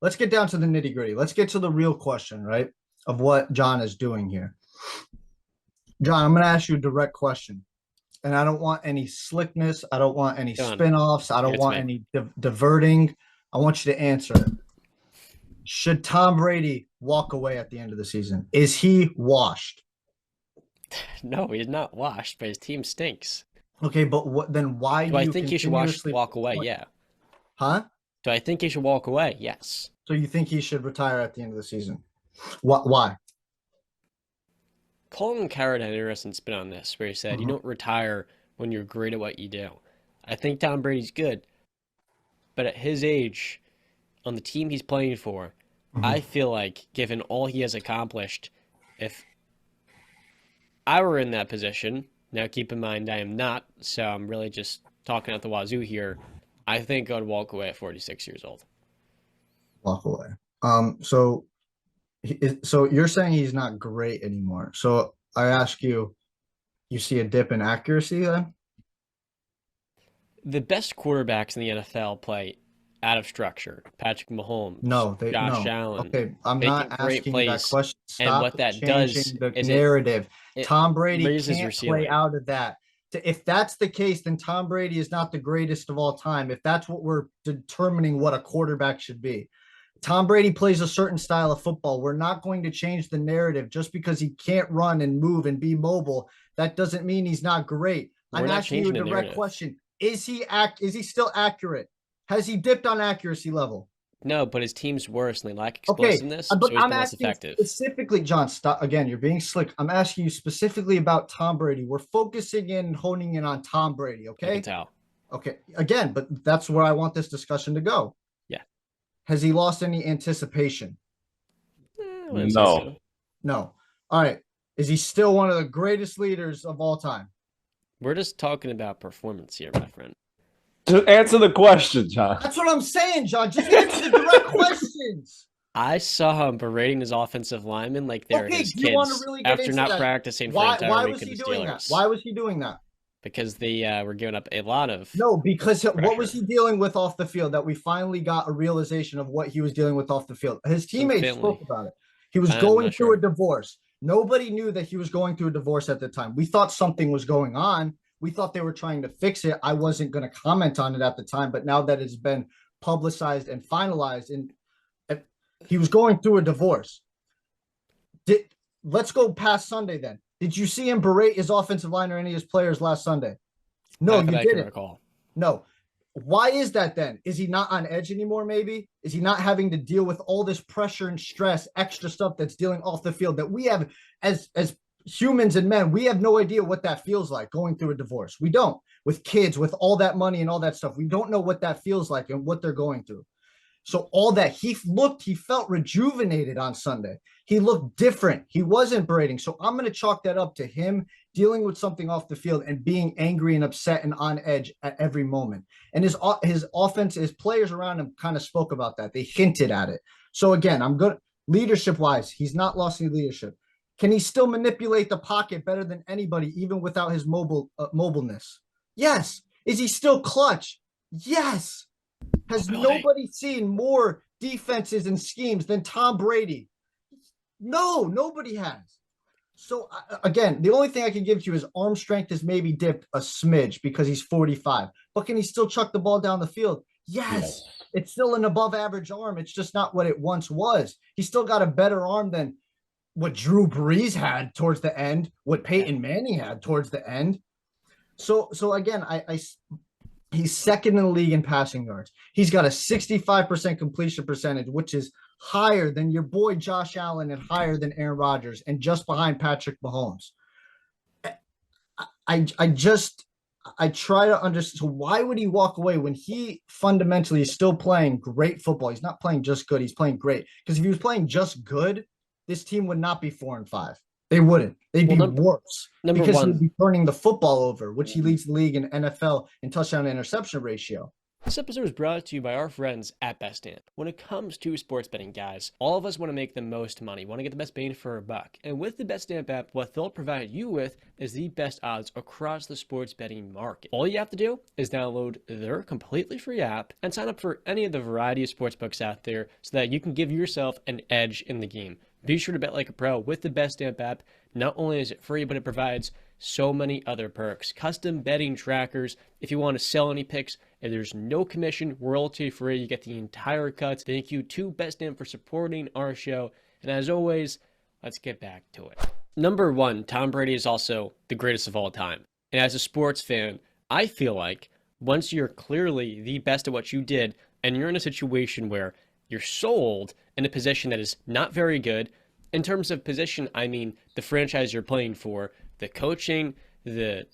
let's get down to the nitty gritty. Let's get to the real question, right? Of what John is doing here. John, I'm going to ask you a direct question. And I don't want any slickness. I don't want any Go on. spin-offs. I don't It's want me. any diverting. I want you to answer it. Should Tom Brady walk away at the end of the season? Is he washed? No, he's not washed, but his team stinks. Okay, but what then why Do do I you think he should continuously walk away? point? Yeah. Huh? Do I think he should walk away? Yes. So you think he should retire at the end of the season? What why? Colin Cowherd had an interesting spin on this, where he said, you Mhm. don't retire when you're great at what you do. I think Tom Brady's good, but at his age, on the team he's playing for, I Mhm. feel like, given all he has accomplished, if I were in that position, now keep in mind I am not, so I'm really just talking out the wazoo here, I think I'd walk away at 46 years old. Walk away. So so you're saying he's not great anymore. So I ask you, you see a dip in accuracy then? The best quarterbacks in the NFL play out of structure. Patrick Mahomes, No, they Josh no. Allen. Okay, I'm They not get great asking you that plays, question. and Stop what that does changing the is narrative. it Tom Brady raises your can't play ceiling. out of that. If that's the case, then Tom Brady is not the greatest of all time. If that's what we're determining what a quarterback should be. Tom Brady plays a certain style of football. We're not going to change the narrative just because he can't run and move and be mobile. That doesn't mean he's not great. We're I'm not asking you a changing the direct narrative. question. Is he still accurate? Has he dipped on accuracy level? No, but his team's worse and they lack Okay, explosiveness, but so he's I'm been less asking effective. specifically, John. Stop again. You're being slick. I'm asking you specifically about Tom Brady. We're focusing in, honing in on Tom Brady. I can Okay. tell. Okay. Again, but that's where I want this discussion to go. Yeah. Has he lost any anticipation? I wouldn't say No. so. No. All right. Is he still one of the greatest leaders of all time? We're just talking about performance here, my friend. To answer the question, John. That's what I'm saying, John. Just answer the direct questions. I saw him berating his offensive linemen like they're Okay. his Do you want to kids really get after into not that? practicing for an entire Why week was of the he doing that? Steelers Why was he doing that? because they were giving up a lot of No, because what was pressure. he dealing with off the field that we finally got a realization of what he was dealing with off the field? His Some teammates spoke family. about it. He was I'm going not through a sure. divorce. Nobody knew that he was going through a divorce at the time. We thought something was going on. We thought they were trying to fix it. I wasn't going to comment on it at the time, but now that it's been publicized and finalized, and he was going through a divorce. Did, let's go past Sunday then. Did you see him berate his offensive line or any of his players last Sunday? No, Not that you I can didn't. recall. No. Why is that then? Is he not on edge anymore, maybe? Is he not having to deal with all this pressure and stress, extra stuff that's dealing off the field that we have as humans and men, we have no idea what that feels like going through a divorce. We don't. With kids, with all that money and all that stuff, we don't know what that feels like and what they're going through. So all that he felt rejuvenated on Sunday. He looked different. He wasn't berating. So I'm going to chalk that up to him dealing with something off the field and being angry and upset and on edge at every moment. And his offense, his players around him kind of spoke about that. They hinted at it. So again, I'm good leadership wise. He's not lost any leadership. Can he still manipulate the pocket better than anybody, even without his mobileness? Yes. Is he still clutch? Yes. Has Ability. nobody seen more defenses and schemes than Tom Brady? No, nobody has. So again, the only thing I can give to you is arm strength has maybe dipped a smidge because he's 45. But can he still chuck the ball down the field? Yes. Yes. It's still an above average arm. It's just not what it once was. He's still got a better arm than what Drew Brees had towards the end, what Yeah. Peyton Manning had towards the end. So again, he's second in the league in passing yards. He's got a 65% completion percentage, which is higher than your boy Josh Allen and higher than Aaron Rodgers and just behind Patrick Mahomes. I just I try to understand. So why would he walk away when he fundamentally is still playing great football? He's not playing just good. He's playing great. Because if he was playing just good, this team would not be 4-5. They wouldn't. They'd Well, be worse number because he would one, be turning the football over, which he leads the league in NFL in touchdown to interception ratio. This episode is brought to you by our friends at Best Amp. When it comes to sports betting, guys, all of us want to make the most money, want to get the best bang for our buck. And with the Best Amp app, what they'll provide you with is the best odds across the sports betting market. All you have to do is download their completely free app and sign up for any of the variety of sportsbooks out there so that you can give yourself an edge in the game. Be sure to bet like a pro with the Best Amp app. Not only is it free, but it provides so many other perks. Custom betting trackers. If you want to sell any picks, and there's no commission, royalty free. You get the entire cut. Thank you to Best Amp for supporting our show. And as always, let's get back to it. Number one, Tom Brady is also the greatest of all time. And as a sports fan, I feel like once you're clearly the best at what you did, and you're in a situation where you're sold in a position that is not very good. In terms of position, I mean the franchise you're playing for, the coaching, the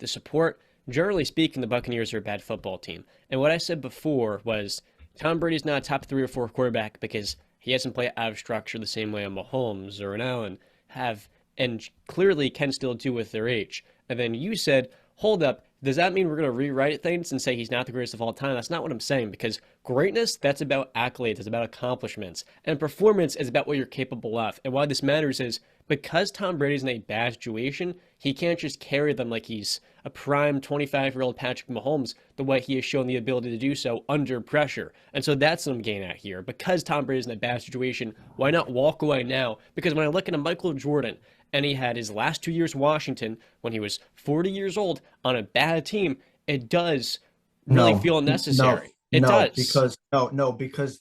support. Generally speaking, the Buccaneers are a bad football team. And what I said before was Tom Brady's not a top 3 or 4 quarterback because he hasn't played out of structure the same way a Mahomes or an Allen have, and clearly can still do with their age. And then you said, hold up, does that mean we're going to rewrite things and say he's not the greatest of all time? That's not what I'm saying, because greatness, that's about accolades, it's about accomplishments. And performance is about what you're capable of. And why this matters is because Tom Brady's in a bad situation, he can't just carry them like he's a prime 25-year-old Patrick Mahomes, the way he has shown the ability to do so under pressure. And so that's what I'm getting at here. Because Tom Brady's in a bad situation, why not walk away now? Because when I look at a Michael Jordan, and he had his last 2 years in Washington when he was 40 years old on a bad team, it does really feel necessary. It does. Because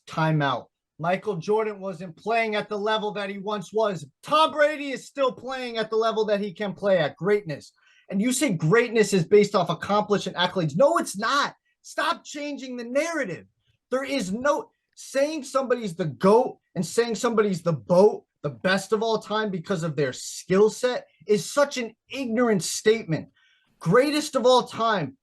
timeout. Michael Jordan wasn't playing at the level that he once was. Tom Brady is still playing at the level that he can play at, greatness. And you say greatness is based off accomplishment accolades. No, it's not. Stop changing the narrative. There is no saying somebody's the GOAT and saying somebody's the BOAT, the best of all time because of their skill set, is such an ignorant statement. Greatest of all time.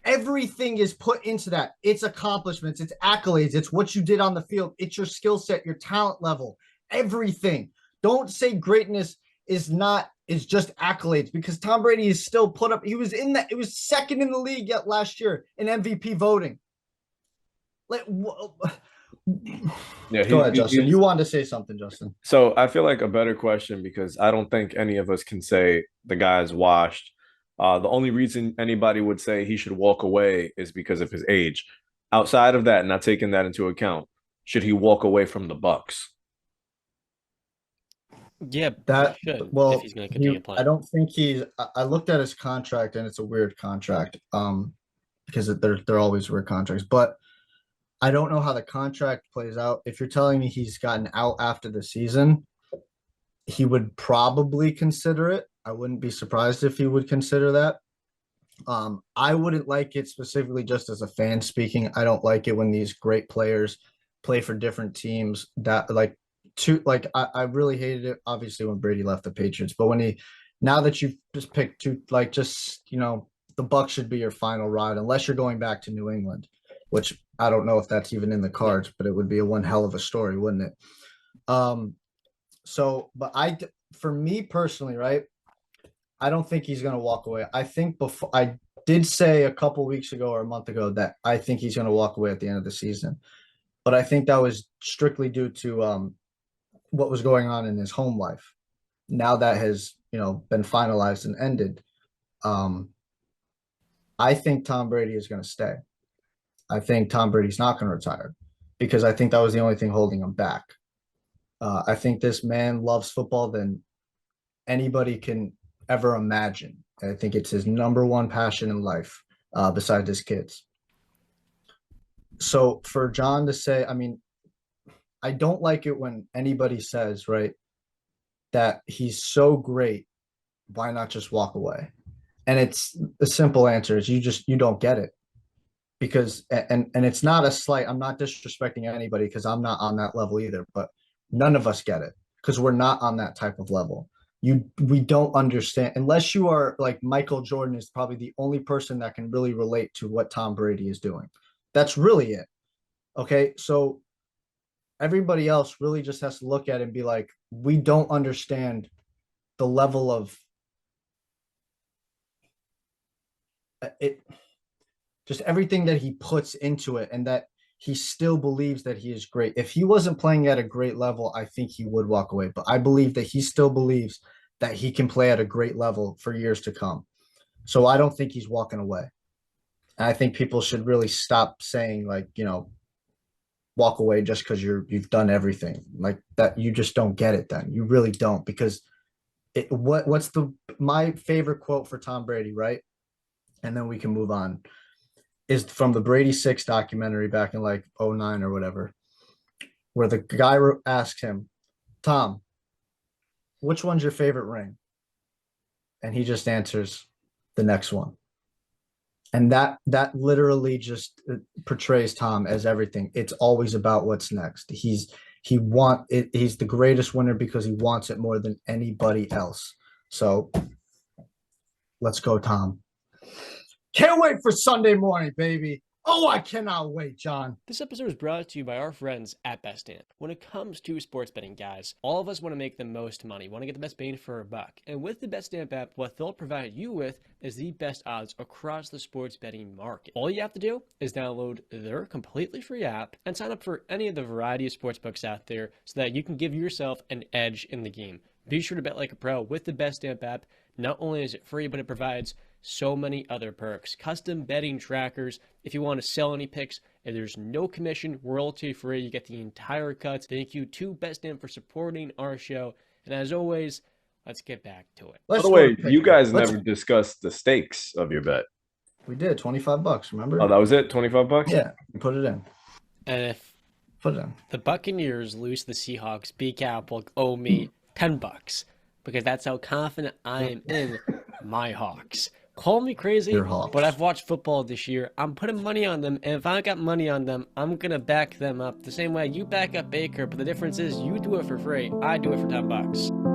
Everything is put into that. It's accomplishments, it's accolades, it's what you did on the field, it's your skill set, your talent level, everything. Don't say greatness is just accolades, because Tom Brady is still put up. He was it was second in the league yet last year in MVP voting. Yeah, go ahead, Justin. You wanted to say something, Justin. So I feel like a better question, because I don't think any of us can say the guy's washed. The only reason anybody would say he should walk away is because of his age. Outside of that, not taking that into account, should he walk away from the Bucs? Yeah, that should, well, if he's going to continue playing. I don't think he's. I looked at his contract, and it's a weird contract. Because they're always weird contracts, but I don't know how the contract plays out. If you're telling me he's gotten out after the season, he would probably consider it. I wouldn't be surprised if he would consider that. I wouldn't like it specifically just as a fan speaking. I don't like it when these great players play for different teams that I really hated it obviously when Brady left the Patriots, but now that you've just picked two, the Bucs should be your final ride unless you're going back to New England, which I don't know if that's even in the cards, but it would be a one hell of a story, wouldn't it? For me personally, right, I don't think he's going to walk away. I think I did say a couple weeks ago or a month ago that I think he's going to walk away at the end of the season, but I think that was strictly due to what was going on in his home life. Now that has been finalized and ended, I think Tom Brady is going to stay. I think Tom Brady's not going to retire because I think that was the only thing holding him back. I think this man loves football than anybody can ever imagine. I think it's his number one passion in life, besides his kids. So for John to say, I don't like it when anybody says, right, that he's so great, why not just walk away? And it's the simple answer is you don't get it. Because and it's not a slight, I'm not disrespecting anybody because I'm not on that level either, but none of us get it because we're not on that type of level. We don't understand unless you are like Michael Jordan is probably the only person that can really relate to what Tom Brady is doing. That's really it. Okay, so everybody else really just has to look at it and be like, we don't understand the level of it. just everything that he puts into it, and that he still believes that he is great. If he wasn't playing at a great level, I think he would walk away. But I believe that he still believes that he can play at a great level for years to come. So I don't think he's walking away. And I think people should really stop saying, like, walk away just because you've done everything like that. You just don't get it. Then you really don't, because what's my favorite quote for Tom Brady, right? And then we can move on, is from the Brady 6 documentary back in like '09 or whatever, where the guy asked him, Tom, which one's your favorite ring? And he just answers, the next one. And that literally just portrays Tom as everything. It's always about what's next. He's the greatest winner because he wants it more than anybody else. So let's go, Tom. Can't wait for Sunday morning, baby. Oh, I cannot wait, John. This episode is brought to you by our friends at Best Amp. When it comes to sports betting, guys, all of us want to make the most money, want to get the best bang for our buck. And with the Best Amp app, what they'll provide you with is the best odds across the sports betting market. All you have to do is download their completely free app and sign up for any of the variety of sportsbooks out there so that you can give yourself an edge in the game. Be sure to bet like a pro with the Best Amp app. Not only is it free, but it provides so many other perks. Custom betting trackers. If you want to sell any picks, and there's no commission, royalty free. You get the entire cut. Thank you to Best Amp for supporting our show. And as always, let's get back to it. By the way, you guys never discussed the stakes of your bet. We did $25. Remember? Oh, that was it. $25. Yeah, you put it in. And if Put it in. the Buccaneers lose the Seahawks, B Cap will owe me $10 because that's how confident I am in my Hawks. Call me crazy, but I've watched football this year. I'm putting money on them, and if I got money on them, I'm going to back them up the same way you back up Baker, but the difference is you do it for free. I do it for $10.